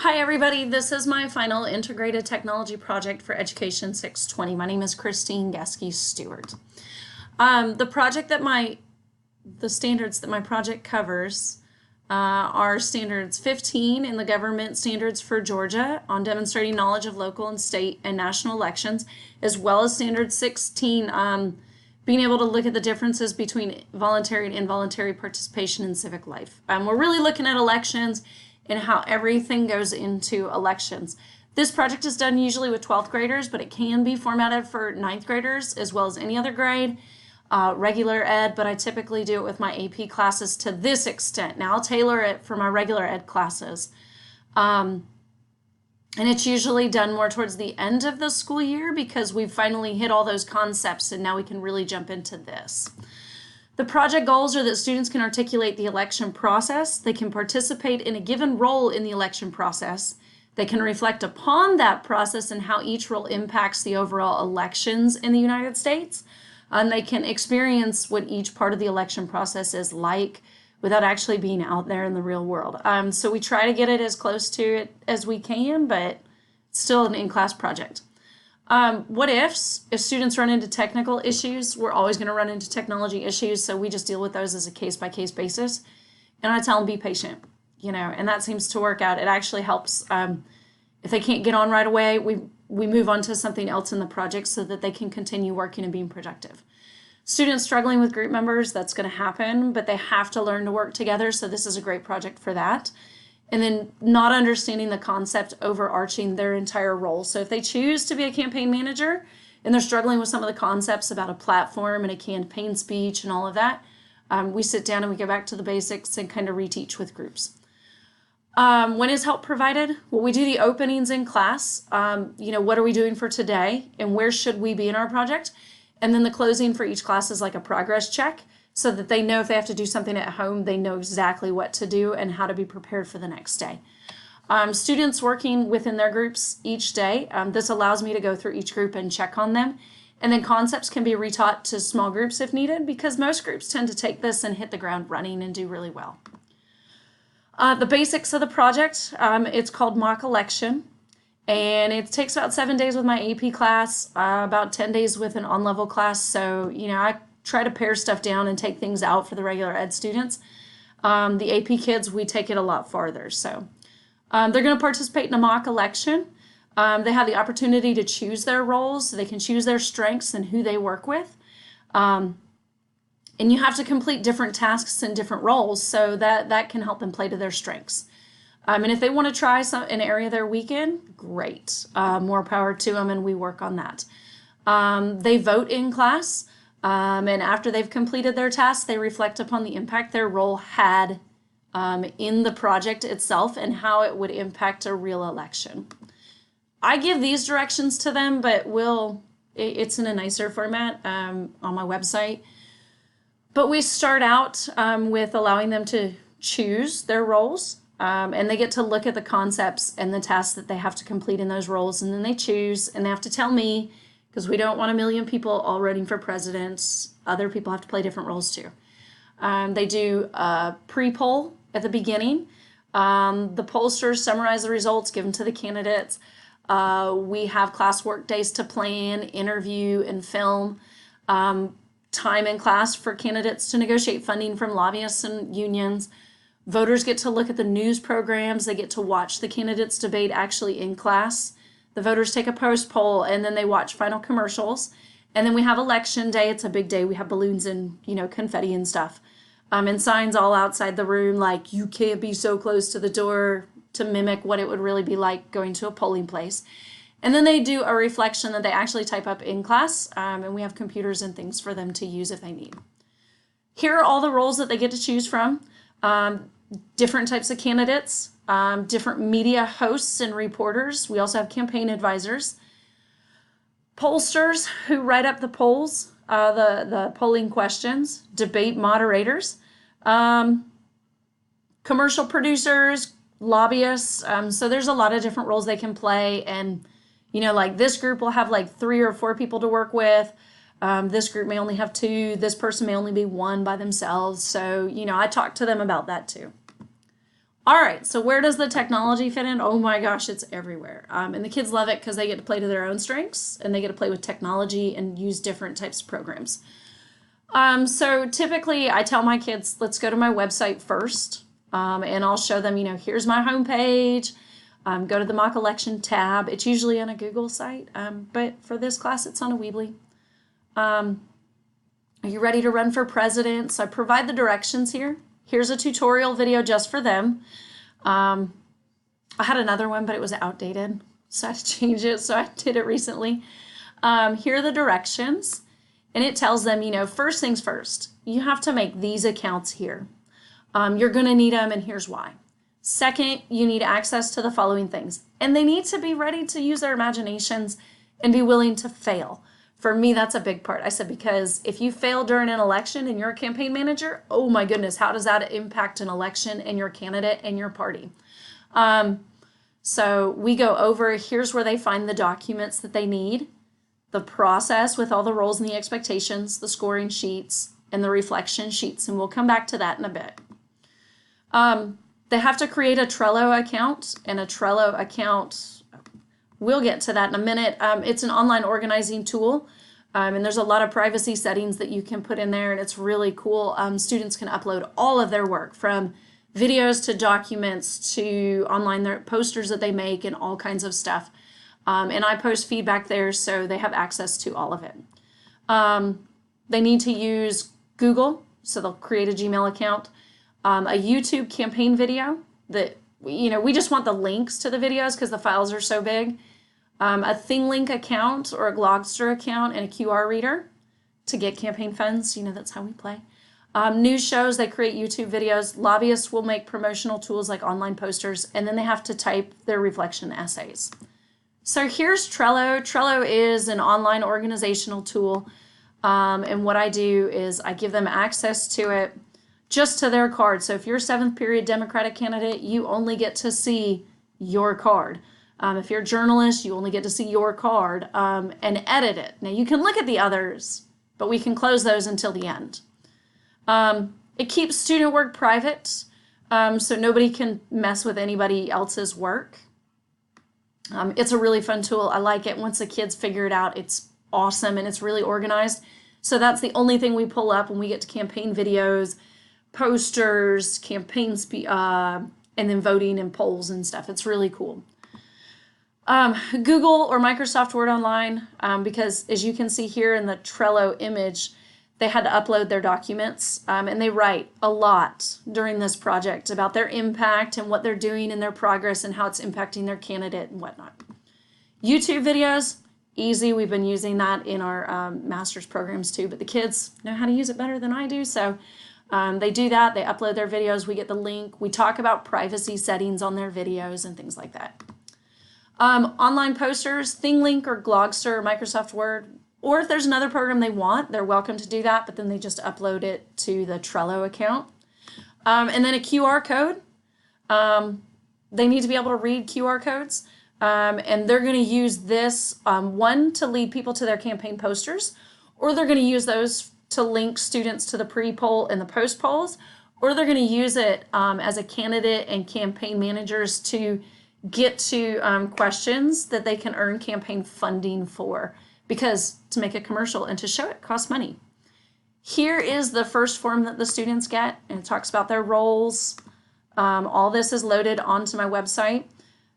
Hi everybody, this is my final integrated technology project for Education 620. My name is Christine Geske Stewart. The standards that my project covers are standards 15 in the government standards for Georgia on demonstrating knowledge of local and state and national elections, as well as standard 16, being able to look at the differences between voluntary and involuntary participation in civic life. We're really looking at elections and how everything goes into elections. This project is done usually with 12th graders, but it can be formatted for 9th graders as well as any other grade, regular ed, but I typically do it with my AP classes to this extent. Now I'll tailor it for my regular ed classes. And it's usually done more towards the end of the school year because we've finally hit all those concepts and now we can really jump into this. The project goals are that students can articulate the election process, they can participate in a given role in the election process, they can reflect upon that process and how each role impacts the overall elections in the United States, and they can experience what each part of the election process is like without actually being out there in the real world. So we try to get it as close to it as we can, but it's still an in-class project. What ifs? If students run into technical issues, we're always going to run into technology issues, so we just deal with those as a case-by-case basis. And I tell them, be patient, and that seems to work out. It actually helps. If they can't get on right away, we move on to something else in the project so that they can continue working and being productive. Students struggling with group members, that's going to happen, but they have to learn to work together, so this is a great project for that. And then not understanding the concept overarching their entire role. So if they choose to be a campaign manager and they're struggling with some of the concepts about a platform and a campaign speech and all of that, we sit down and we go back to the basics and kind of reteach with groups. When is help provided? Well, we do the openings in class. What are we doing for today and where should we be in our project? And then the closing for each class is like a progress check, so that they know if they have to do something at home, they know exactly what to do and how to be prepared for the next day. Students working within their groups each day, this allows me to go through each group and check on them. And then concepts can be retaught to small groups if needed, because most groups tend to take this and hit the ground running and do really well. The basics of the project, it's called mock election. And it takes about 7 days with my AP class, about 10 days with an on-level class. So, I try to pare stuff down and take things out for the regular ed students. The AP kids, we take it a lot farther. So they're going to participate in a mock election. They have the opportunity to choose their roles. So they can choose their strengths and who they work with. And you have to complete different tasks and different roles so that can help them play to their strengths. And if they want to try an area they're weak in, great. More power to them, and we work on that. They vote in class. And after they've completed their tasks, they reflect upon the impact their role had in the project itself and how it would impact a real election. I give these directions to them, but it's in a nicer format on my website. But we start out with allowing them to choose their roles, and they get to look at the concepts and the tasks that they have to complete in those roles, and then they choose, and they have to tell me, because we don't want a million people all running for president. Other people have to play different roles too. They do a pre-poll at the beginning. The pollsters summarize the results given to the candidates. We have class work days to plan, interview, and film. Time in class for candidates to negotiate funding from lobbyists and unions. Voters get to look at the news programs. They get to watch the candidates debate actually in class. The voters take a post-poll, and then they watch final commercials. And then we have election day. It's a big day. We have balloons and, confetti and stuff. And signs all outside the room like, you can't be so close to the door, to mimic what it would really be like going to a polling place. And then they do a reflection that they actually type up in class. And we have computers and things for them to use if they need. Here are all the roles that they get to choose from. Different types of candidates. Different media hosts and reporters. We also have campaign advisors. Pollsters who write up the polls, the polling questions. Debate moderators. Commercial producers, lobbyists. So there's a lot of different roles they can play. And, like this group will have like 3 or 4 people to work with. This group may only have 2. This person may only be 1 by themselves. So, I talk to them about that too. All right, so where does the technology fit in? Oh my gosh, it's everywhere. And the kids love it because they get to play to their own strengths and they get to play with technology and use different types of programs. So typically I tell my kids, let's go to my website first, and I'll show them, here's my homepage. Go to the mock election tab. It's usually on a Google site, but for this class, it's on a Weebly. Are you ready to run for president? So I provide the directions here. Here's a tutorial video just for them. I had another one, but it was outdated, so I had to change it, so I did it recently. Here are the directions, and it tells them, first things first, you have to make these accounts here. You're going to need them, and here's why. Second, you need access to the following things, and they need to be ready to use their imaginations and be willing to fail. For me, that's a big part. I said, because if you fail during an election and you're a campaign manager, oh my goodness, how does that impact an election and your candidate and your party? So we go over, here's where they find the documents that they need, the process with all the roles and the expectations, the scoring sheets, and the reflection sheets, and we'll come back to that in a bit. They have to create a Trello account, and a Trello account, we'll get to that in a minute. It's an online organizing tool, and there's a lot of privacy settings that you can put in there, and it's really cool. Students can upload all of their work, from videos to documents to online their posters that they make and all kinds of stuff. And I post feedback there, so they have access to all of it. They need to use Google, so they'll create a Gmail account, a YouTube campaign video that, we just want the links to the videos because the files are so big. A ThingLink account or a Glogster account, and a QR reader to get campaign funds. That's how we play. News shows, they create YouTube videos. Lobbyists will make promotional tools like online posters, and then they have to type their reflection essays. So here's Trello. Trello is an online organizational tool, and what I do is I give them access to it just to their card. So if you're a 7th period Democratic candidate, you only get to see your card. If you're a journalist, you only get to see your card and edit it. Now you can look at the others, but we can close those until the end. It keeps student work private, so nobody can mess with anybody else's work. It's a really fun tool. I like it. Once the kids figure it out, it's awesome and it's really organized. So that's the only thing we pull up when we get to campaign videos, posters, campaign and then voting and polls and stuff. It's really cool. Google or Microsoft Word Online, because as you can see here in the Trello image, they had to upload their documents, and they write a lot during this project about their impact and what they're doing in their progress and how it's impacting their candidate and whatnot. YouTube videos, easy. We've been using that in our master's programs too, but the kids know how to use it better than I do, so they do that. They upload their videos. We get the link. We talk about privacy settings on their videos and things like that. Online posters, ThingLink or Glogster or Microsoft Word, or if there's another program they want, they're welcome to do that, but then they just upload it to the Trello account. And then a QR code. They need to be able to read QR codes, and they're going to use this, one, to lead people to their campaign posters, or they're going to use those to link students to the pre-poll and the post-polls, or they're going to use it as a candidate and campaign managers to get to questions that they can earn campaign funding for, because to make a commercial and to show it costs money. Here is the first form that the students get, and it talks about their roles. All this is loaded onto my website.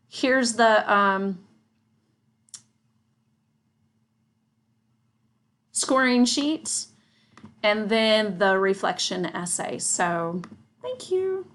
Here's the scoring sheets, and then the reflection essay. So thank you.